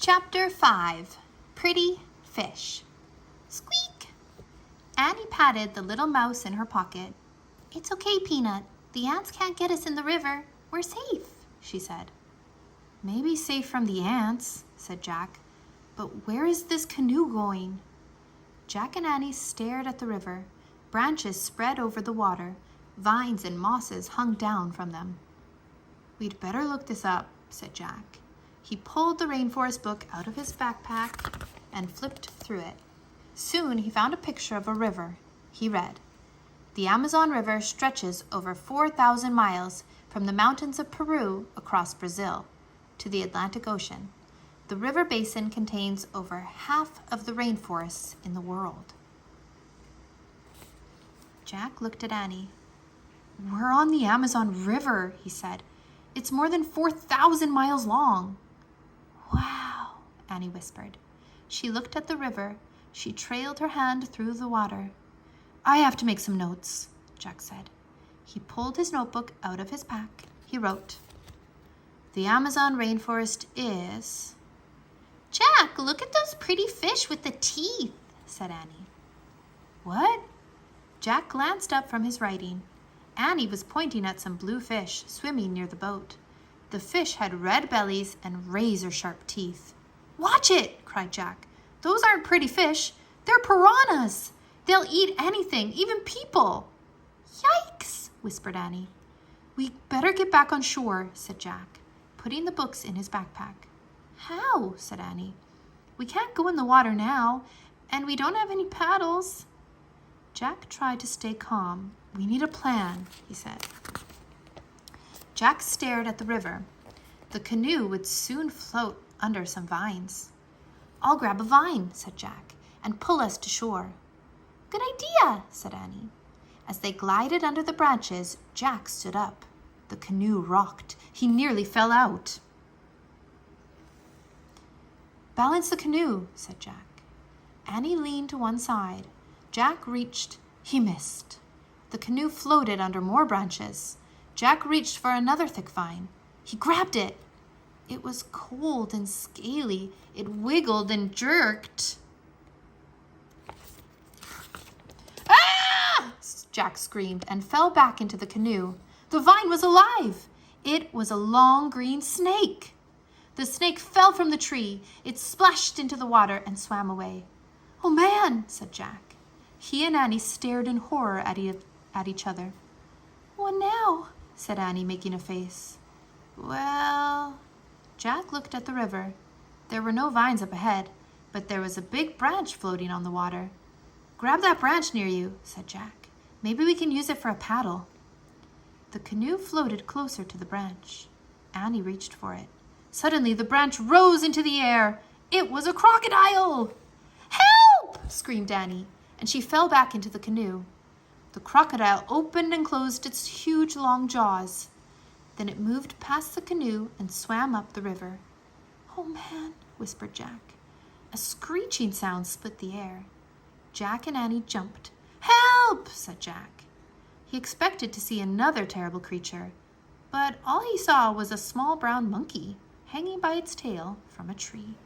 Chapter 5. Pretty Fish. Squeak! Annie patted the little mouse in her pocket. "It's okay, Peanut. The ants can't get us in the river. We're safe," she said. "Maybe safe from the ants," said Jack. "But where is this canoe going?" Jack and Annie stared at the river. Branches spread over the water. Vines and mosses hung down from them. "We'd better look this up," said Jack. He pulled the rainforest book out of his backpack and flipped through it. Soon he found a picture of a river. He read, "The Amazon River stretches over 4,000 miles from the mountains of Peru across Brazil to the Atlantic Ocean. The river basin contains over half of the rainforests in the world." Jack looked at Annie. "We're on the Amazon River," he said. "It's more than 4,000 miles long." "Wow," Annie whispered. She looked at the river. She trailed her hand through the water. "I have to make some notes," Jack said. He pulled his notebook out of his pack. He wrote, "The Amazon rainforest is..." "Jack, look at those pretty fish with the teeth," said Annie. "What?" Jack glanced up from his writing. Annie was pointing at some blue fish swimming near the boat. The fish had red bellies and razor-sharp teeth. "Watch it!" cried Jack. "Those aren't pretty fish. They're piranhas. They'll eat anything, even people." "Yikes!" whispered Annie. "We better get back on shore," said Jack, putting the books in his backpack. "How?" said Annie. "We can't go in the water now, and we don't have any paddles." Jack tried to stay calm. "We need a plan," he said. Jack stared at the river. The canoe would soon float under some vines. "I'll grab a vine," said Jack, "and pull us to shore." "Good idea," said Annie. As they glided under the branches, Jack stood up. The canoe rocked. He nearly fell out. "Balance the canoe," said Jack. Annie leaned to one side. Jack reached. He missed. The canoe floated under more branches. Jack reached for another thick vine. He grabbed it. It was cold and scaly. It wiggled and jerked. "Ah!" Jack screamed and fell back into the canoe. The vine was alive. It was a long green snake. The snake fell from the tree. It splashed into the water and swam away. "Oh, man," said Jack. He and Annie stared in horror at each other. "What now?" said Annie, making a face. "Well..." Jack looked at the river. There were no vines up ahead, but there was a big branch floating on the water. "Grab that branch near you," said Jack. "Maybe we can use it for a paddle." The canoe floated closer to the branch. Annie reached for it. Suddenly, the branch rose into the air. It was a crocodile! "Help!" screamed Annie, and she fell back into the canoe. The crocodile opened and closed its huge long jaws. Then it moved past the canoe and swam up the river. "Oh, man," whispered Jack. A screeching sound split the air. Jack and Annie jumped. "Help!" said Jack. He expected to see another terrible creature, but all he saw was a small brown monkey hanging by its tail from a tree.